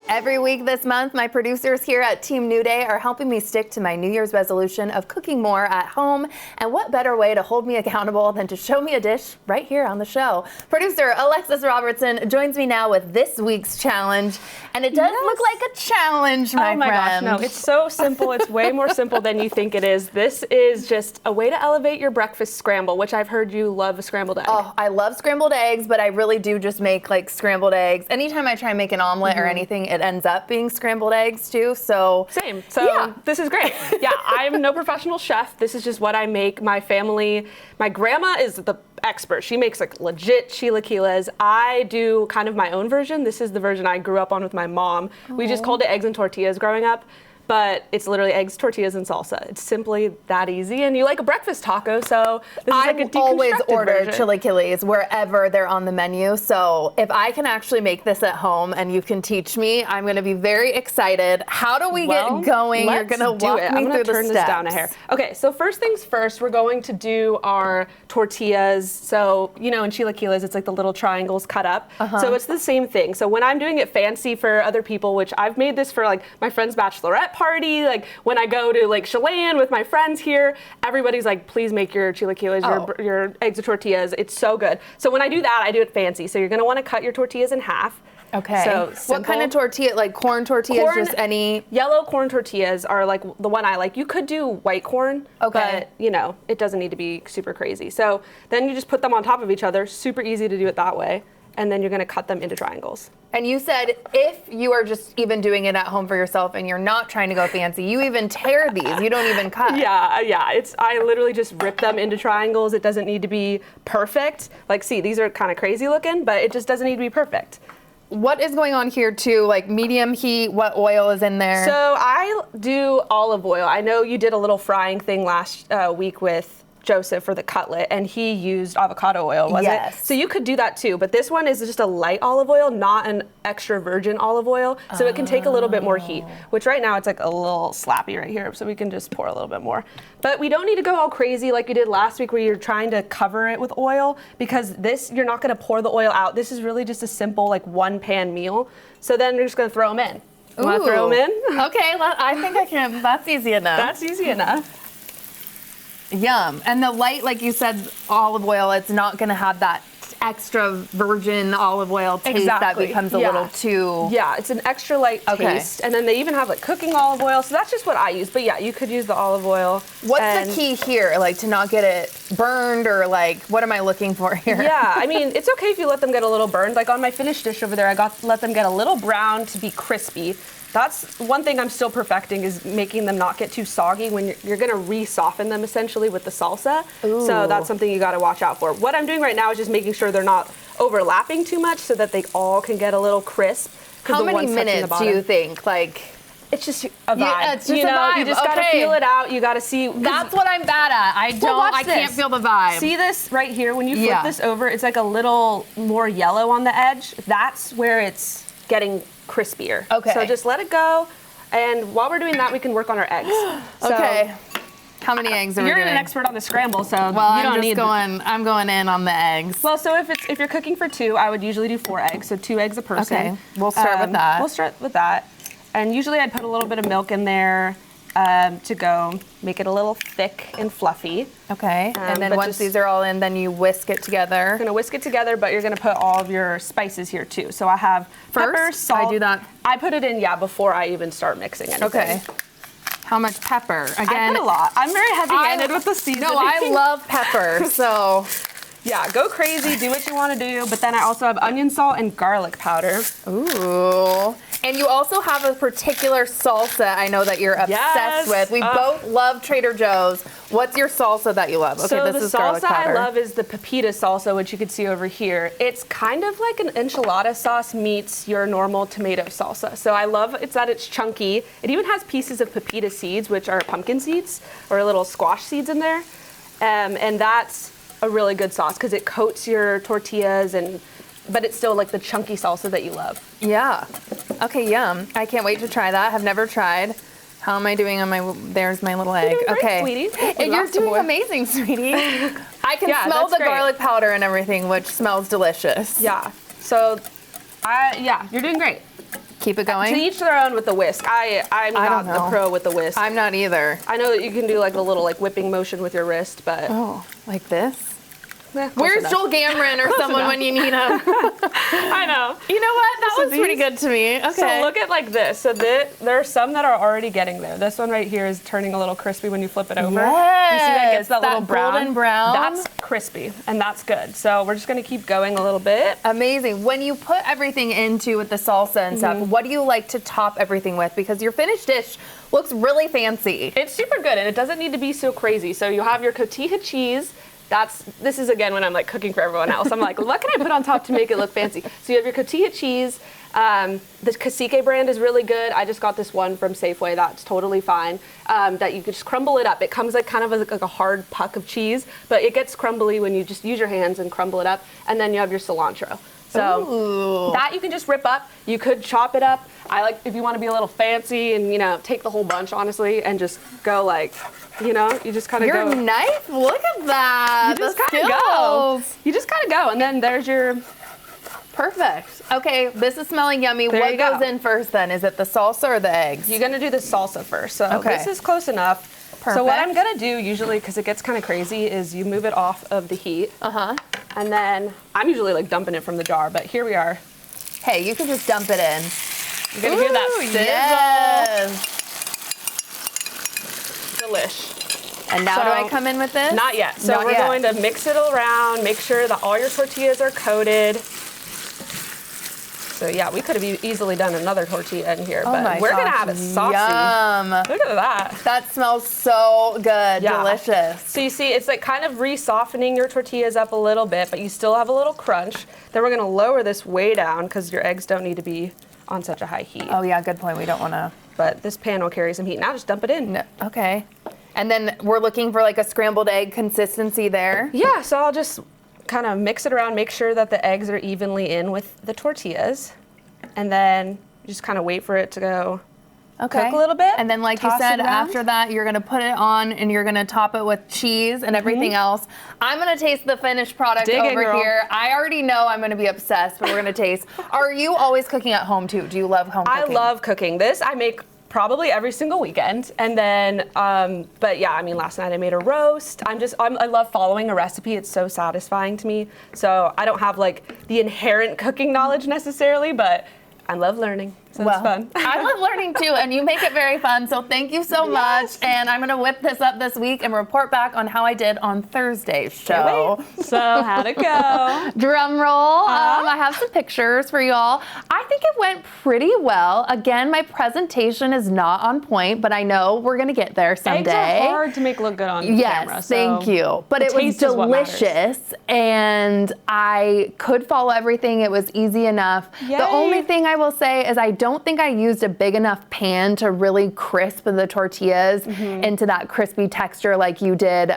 Every week this month, my producers here at Team New Day are helping me stick to my New Year's resolution of cooking more at home. And what better way to hold me accountable than to show me a dish right here on the show? Producer Alexis Robertson joins me now with this week's challenge. And it does look like a challenge, my friend. Gosh, no, it's so simple. It's way more simple than you think it is. This is just a way to elevate your breakfast scramble, which I've heard you love a scrambled egg. Oh, I love scrambled eggs, but I really do just make like scrambled eggs. Anytime I try and make an omelet or anything, it ends up being scrambled eggs too. So same. So yeah. This is great. Yeah, I'm no professional chef. This is just what I make. My family, my grandma is the expert. She makes like legit chilaquiles. I do kind of my own version. This is the version I grew up on with my mom. We just called it eggs and tortillas growing up. But it's literally eggs, tortillas, and salsa. It's simply that easy. And you like a breakfast taco, so this is like a deconstructed always order version. chilaquiles wherever they're on the menu. So if I can actually make this at home and you can teach me, I'm going to be very excited. How do we get going? You're going to walk me through the steps. I'm going to turn this down a hair. Okay, so first things first, we're going to do our tortillas. So, you know, in chilaquiles, it's like the little triangles cut up. So it's the same thing. So when I'm doing it fancy for other people, which I've made this for like my friend's bachelorette party, like when I go to like Chelan with my friends here, everybody's like, please make your chilaquiles, your eggs and tortillas. It's so good. So when I do that, I do it fancy. So you're gonna wanna cut your tortillas in half. Okay. So what kind of tortilla? Like corn tortillas? Just any? Yellow corn tortillas are like the one I like. You could do white corn, but you know, it doesn't need to be super crazy. So then you just put them on top of each other. Super easy to do it that way. And then you're gonna cut them into triangles. And you said if you are just even doing it at home for yourself and you're not trying to go fancy, you even tear these. You don't even cut. Yeah. I literally just rip them into triangles. It doesn't need to be perfect. Like, see, these are kind of crazy looking, but it just doesn't need to be perfect. What is going on here too? Like medium heat, what oil is in there? So I do olive oil. I know you did a little frying thing last week with Joseph for the cutlet, and he used avocado oil, was it? So you could do that too, but this one is just a light olive oil, not an extra virgin olive oil, so it can take a little bit more heat, which right now it's like a little slappy right here, so we can just pour a little bit more. But we don't need to go all crazy like you did last week where you're trying to cover it with oil, because this, you're not gonna pour the oil out. This is really just a simple like one pan meal. So then you're just gonna throw them in. You wanna throw them in? Okay, I think I can, that's easy enough. That's easy enough. Yum. And the light, like you said, olive oil, it's not going to have that extra virgin olive oil taste that becomes a little too... Yeah, it's an extra light taste. And then they even have like cooking olive oil, so that's just what I use. But yeah, you could use the olive oil. What's the key here, like to not get it burned, or like, what am I looking for here? Yeah, I mean, it's okay if you let them get a little burned. Like on my finished dish over there, let them get a little brown to be crispy. That's one thing I'm still perfecting, is making them not get too soggy when you're gonna re-soften them essentially with the salsa. So that's something you gotta watch out for. What I'm doing right now is just making sure they're not overlapping too much so that they all can get a little crisp. How many minutes do you think? Like, it's just a vibe. It's just a vibe. You just gotta feel it out. You gotta see. That's what I'm bad at. I can't feel the vibe. See this right here? When you flip this over, it's like a little more yellow on the edge. That's where it's getting crispier. Okay. So just let it go. And while we're doing that, we can work on our eggs. Okay. How many eggs are we doing? You're an expert on the scramble, so you don't I'm going in on the eggs. Well, so if you're cooking for two, I would usually do 4 eggs, so 2 eggs a person. Okay. We'll start with that. We'll start with that. And usually I'd put a little bit of milk in there to go make it a little thick and fluffy. Okay. And then once these are all in, then you whisk it together. You're gonna whisk it together, but you're gonna put all of your spices here too. So I have pepper, salt. I do that. I put it in, before I even start mixing anything. Okay. How much pepper? Again, I put a lot. I'm very heavy-handed with the seasoning. No, I love pepper, so. Yeah, go crazy, do what you want to do, but then I also have onion salt and garlic powder. Ooh. And you also have a particular salsa I know that you're obsessed with. We both love Trader Joe's. What's your salsa that you love? Okay, so this is garlic powder. The salsa I love is the pepita salsa, which you can see over here. It's kind of like an enchilada sauce meets your normal tomato salsa. So I love that it's chunky. It even has pieces of pepita seeds, which are pumpkin seeds, or little squash seeds in there. And that's a really good sauce because it coats your tortillas, but it's still like the chunky salsa that you love. Yeah. Okay, yum. I can't wait to try that. I've never tried. How am I doing on there's my little egg. You're okay. Great, sweetie. You're doing amazing, sweetie. I can smell the garlic powder and everything, which smells delicious. Yeah. So, you're doing great. Keep it going? To each their own with the whisk. I'm not the pro with the whisk. I'm not either. I know that you can do like a little like whipping motion with your wrist, but. Oh, like this? Where's Joel Gamron or someone when you need him? I know. You know what? That was pretty good to me. Okay. So look at like this. So there are some that are already getting there. This one right here is turning a little crispy when you flip it over. Yes. You see that gets that little golden brown? That's crispy, and that's good. So we're just gonna keep going a little bit. Amazing. When you put everything into with the salsa and stuff, what do you like to top everything with? Because your finished dish looks really fancy. It's super good, and it doesn't need to be so crazy. So you have your cotija cheese. This is again when I'm like cooking for everyone else. I'm like, what can I put on top to make it look fancy? So you have your cotija cheese. The cacique brand is really good. I just got this one from Safeway. That's totally fine. That you could just crumble it up. It comes like kind of like a hard puck of cheese, but it gets crumbly when you just use your hands and crumble it up. And then you have your cilantro. So that you can just rip up. You could chop it up. I like if you want to be a little fancy and take the whole bunch honestly and just go like, you just kind of go. Your knife? Look at that. You just kind of go. You just kind of go, and then there's your. Perfect. Okay, this is smelling yummy. What goes in first then? Is it the salsa or the eggs? You're gonna do the salsa first. So this is close enough. Perfect. So what I'm gonna do usually, because it gets kind of crazy, is you move it off of the heat. And then I'm usually like dumping it from the jar, but here we are. Hey, you can just dump it in. You're gonna hear that sizzle. Yes. Delish. And now do I come in with this? Not yet. So we're going to mix it around, make sure that all your tortillas are coated. So yeah, we could have easily done another tortilla in here, but we're gonna have it saucy. Yum. Look at that. That smells so good, delicious. So you see, it's like kind of re-softening your tortillas up a little bit, but you still have a little crunch. Then we're gonna lower this way down because your eggs don't need to be on such a high heat. Oh yeah, good point. We don't wanna. But this pan will carry some heat. Now just dump it in. No, okay. And then we're looking for like a scrambled egg consistency there. Yeah, so I'll just kind of mix it around, make sure that the eggs are evenly in with the tortillas, and then just kind of wait for it to go cook a little bit. And then like you said, after that, you're gonna put it on and you're gonna top it with cheese and everything else. I'm gonna taste the finished product over here. I already know I'm gonna be obsessed, but we're gonna taste. Are you always cooking at home too? Do you love home cooking? I love cooking. This I make probably every single weekend. And then, but yeah, I mean, last night I made a roast. I love following a recipe. It's so satisfying to me. So I don't have like the inherent cooking knowledge necessarily, but I love learning. So it's fun. I love learning too, and you make it very fun. So thank you so much. And I'm gonna whip this up this week and report back on how I did on Thursday's show. So how'd it go? Drum roll. I have some pictures for y'all. I think it went pretty well. Again, my presentation is not on point, but I know we're gonna get there someday. Eggs are hard to make look good on camera. Yes, thank you. But it was delicious, and I could follow everything. It was easy enough. Yay. The only thing I will say is I don't think I used a big enough pan to really crisp the tortillas into that crispy texture like you did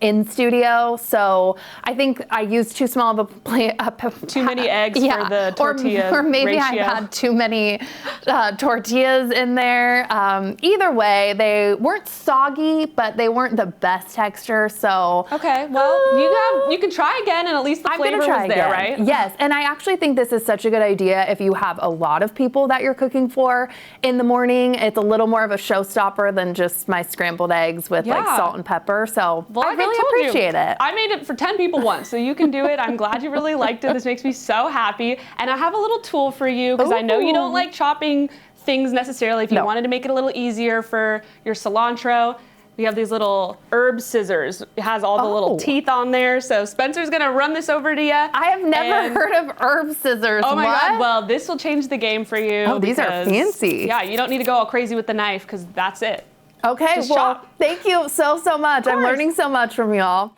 in studio. So I think I used too small of a plate. Too many eggs for the tortilla or maybe ratio. I had too many tortillas in there. Either way, they weren't soggy, but they weren't the best texture. So okay, well you can try again, and at least the flavor was there, right? Yes, and I actually think this is such a good idea if you have a lot of people that you're cooking for in the morning. It's a little more of a showstopper than just my scrambled eggs with like salt and pepper. So I really appreciate it. I made it for 10 people once, so you can do it. I'm glad you really liked it. This makes me so happy. And I have a little tool for you because I know you don't like chopping things necessarily. If you wanted to make it a little easier for your cilantro, we have these little herb scissors. It has all the little teeth on there. So Spencer's gonna run this over to you. I have never heard of herb scissors. Oh my God, well, this will change the game for you. Oh, these are fancy. Yeah, you don't need to go all crazy with the knife because that's it. Okay, Just chop. Thank you so much. I'm learning so much from y'all.